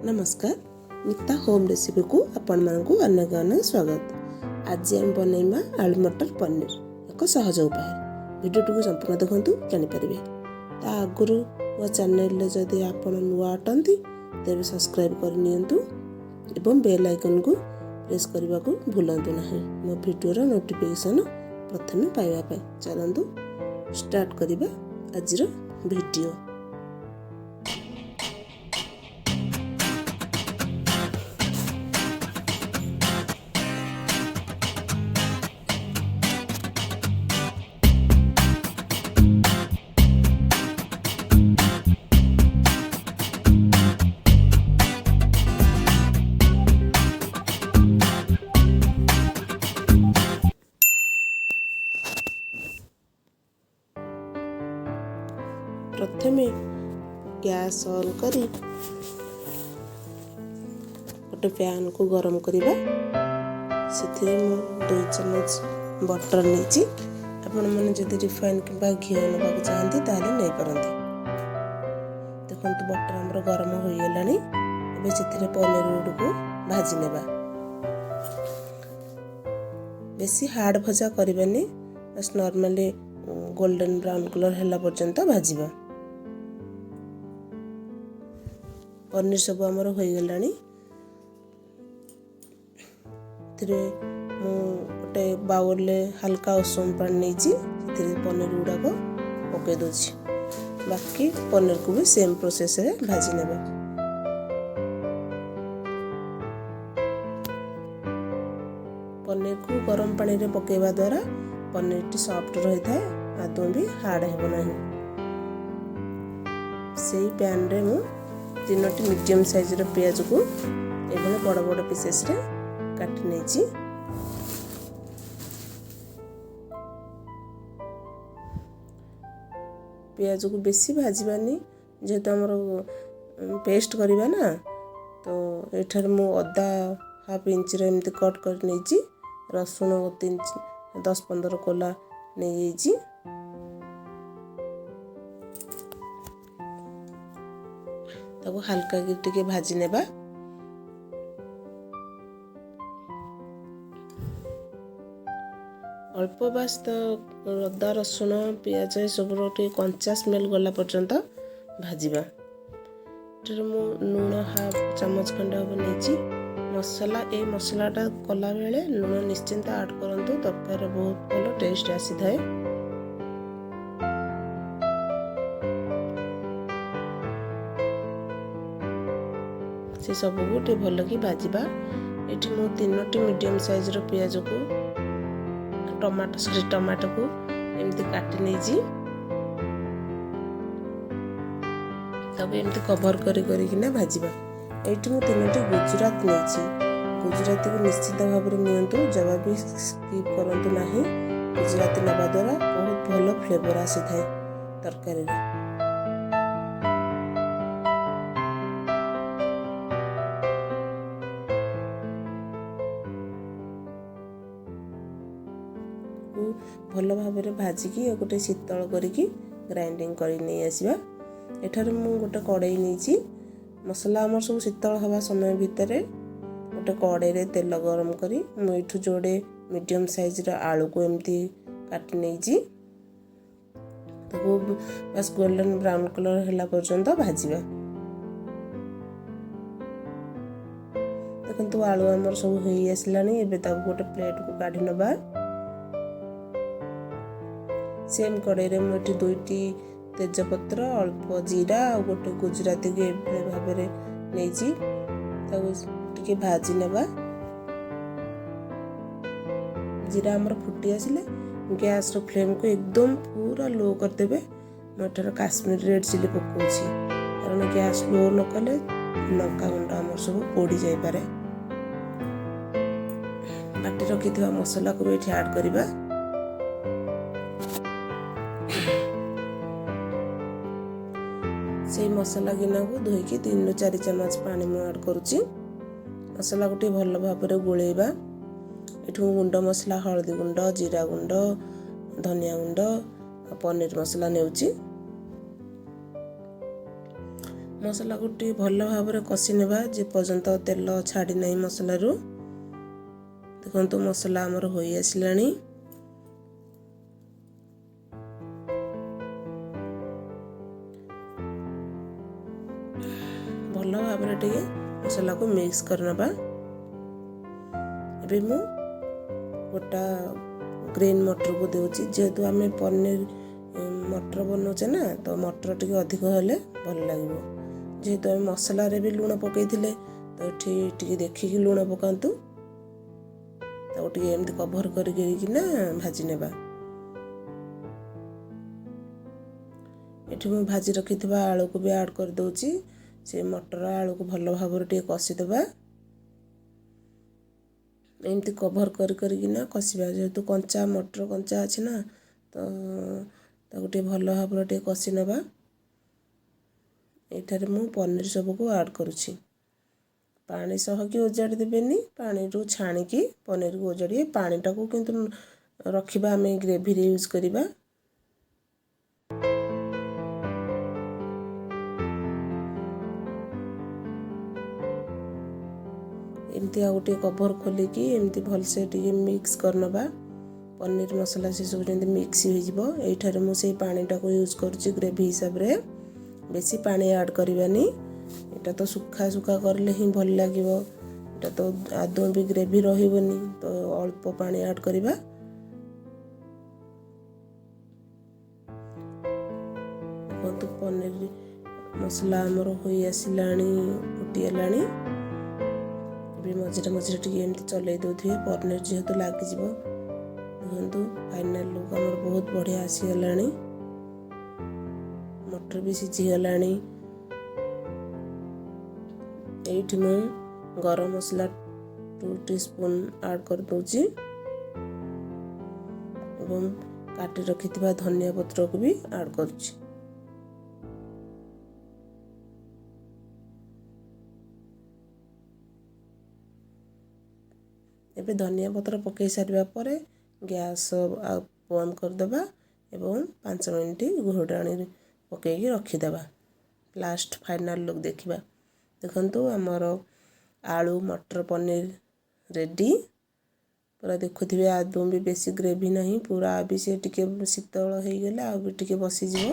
नमस्कार मिता home recipe को आपण मानकु अनेक अनेक स्वागत। आज हम बनैमा आलू मटर पनीर एक सहज उपाय। वीडियो को संपूर्ण देखंतु जानि परिबे। ता आगुरु मो चैनल ले जदि आपण नुआ अटंती तेबे सब्सक्राइब कर नियंतु एवं बेल आइकन को प्रेस करबा को भूलंतु नाही। मो वीडियो रो नोटिफिकेशन प्रथमे पाइबा पाई चलंतु स्टार्ट करिबा आजिर वीडियो। प्रथमे गैस ऑन करी गोटे पैन को गरम करिबा। सेथिरे मु 2 चम्मच बटर नीची। आपण माने जदि रिफाइन किबा घी नबाक चाहंती ताले नै परंती। देखंतु बटर हमर गरम होई गेलानी। एबे सेथिरे पनीर गुड को भाजी नेबा। बेसी हार्ड भजा करबानी, बस नॉर्मली गोल्डन ब्राउन कलर हैला पर्यंत भाजीबा। पनीर सब हमर होई गेलानी। थिरे मु गोटे बाउल ले हल्का उषुम पानी नेची। थिरे पनीर गुडा को पके दोची। बाकी पनीर को भी सेम प्रोसेस रे भाजी नेबा। पनीर को गरम पानी रे पकेबा द्वारा पनीर टी सॉफ्ट रही थाए, आदौ भी हार्ड हेबो नाही। सेही पैन रे मु 3टी मीडियम साइज रो प्याज को एभले बड़ बड़ पीसेस रे काटि नेची। प्याज को बेसी भाजीबानी, जेहेतु हमर पेस्ट करिबा ना, तो एठर मु अदा हाफ इंच रे एमती कट कर नेची। रसुण 10-15 कोला नै जेची। ताको हल्का टिके भाजी नेबा। अल्प बास तो अदा रसुण पियाज सब कंचा स्मेल गला पर्यंत भाजीबा। एठर मु लूण हाफ चम्मच खंडे हम नेची। मसला ए मसलाटा कला बेले लूण निश्चिंत ऐड करंतु, तरकारी बहुत भलो टेस्ट आसी थाए। से सब को भल कि भाजीबा। एठी मु 3टी मीडियम साइज रो प्याज को टमाटो को एमती काटि नेजी। तब एमती कवर करी किना भाजीबा। एठी मु 3टी गुजरात नेची। गुजराती को निश्चित भाव में नियंतु, जब भी स्किप करंतु नाही। गुजराती नबा द्वारा बहुत भलो फ्लेवर आसी थाए तरकारी रे। भल भाव में भाजिकी गोटे शीतल करिकी ग्राइंडिंग करी नै आसीबा। एठार मु गोटे कड़ाई नेची। मसला हमर सब शीतल हवा समय भितर गोटे कड़ाई रे तेल गरम करी मु एठु जोड़े मीडियम साइज रा आलू को एमती काटि नेची। ताको बस गोल्डन ब्राउन कलर हैला पर्यंत भाजीबा। देखंतु आलू हमर सब होई आसलानी। एबे ताको गोटे प्लेट को काढी नबा। सेम कड़ाई रे मोटी 2टी तेजपत्र, अल्प जीरा और गोटे गुजराती के एभले भाव में नेची। ताको टिके भाजी नेबा। जीरा हमर फुटी आसिले गैस रो फ्लेम को एकदम पूरा लो कर देबे। मोटर काश्मीर रेड चिली पकोछि, कारण गैस लो न कले लंका गुंड हमर सब पोड़ी जाय पारे। बाटी रखिथिबा मसला को एठी ऐड करिबा। से मसला गिना को धोईकी 3-4 चम्मच पानी मु ऐड करूची। मसला को भल भाव में गोलेबा। एठू गुंड मसला हल्दी गुंड, जीरा गुंड, धनिया गुंड, पनीर मसला नेउची। मसला को टी भल भाव कषि नेबा जे पर्यंत तेल छाड़ी नहीं मसलारू। देखो मसला आमर हो आसलानी। भल भाव मसला को मिक्स करनबा। एबे मु गोटा ग्रीन मटर को देउची जेहेतु आमे पनीर मटर बनौचे ना तो मटर टिके अधिक हेले भल लागिबो। जेहेतु आमे मसला रे भी लूण पकईथिले तो टिके देखिकी लूण पकांतु। तो टिके एमती कभर करके ना भाजी नेबा। एठी मु भाजी रखिथिबा आलू को भी ऐड कर दउची। से मटर आलू को भल भाव टिके कषि देबा। एमती कभर करके ना कषिबा जेहेतु कंचा मटर कंचा अछि ना तो ताको टिके भल भाव टिके कषि नेबा। एठारे मु पनीर सब को ऐड करूची। पानी सह की ओजाड़ी देबेनी, पानी रू छाणिकी पनीर को ओजाड़ी पानी टाको किंतु रखिबा आमे ग्रेवी रे यूज करिबा। एमती आ गोटे कभर खोलिकी एमती भलसे टिके मिक्स करनबा। पनीर मसला से सब जेमती मिक्स हो जिवो। एठारे मु से पानी टाको यूज करूची ग्रेवी हिसाब रे। बेसी पानी ऐड करिबानी। एटा तो सुखा सुखा करले ही भल लागिवो। एटा तो आदौ भी ग्रेवी रहिबोनी तो अल्प पानी ऐड करिबा। तो पनीर मसला हमर होई आसिलानी फुटी आलानी। मझे मझे टी एमती चलई दौथे पनीर जेहेतु लगी जीवो। देखु फाइनल लुक आमर बहुत बढ़िया आसीगलानी। मटर भी सीझीगलानी। एठी मु गरम मसला 2 टीस्पून ऐड कर दउची एवं काटी रखिथिबा धनिया पत्र को भी ऐड करूची। एबे धनिया पत्र पकई सारिबा परे गैस बंद कर देबा एवं 5 मिनिट घोड़ाणी पकईकी रखिदेबा। लास्ट फाइनल लुक देखिबा। देखंतु हमर आलू मटर पनीर रेडी। पूरा देखुथिबे आदौ भी बेसी ग्रेवी नहीं पूरा भी से टिके शीतल हो गले आ भी टिके बसी जीवो।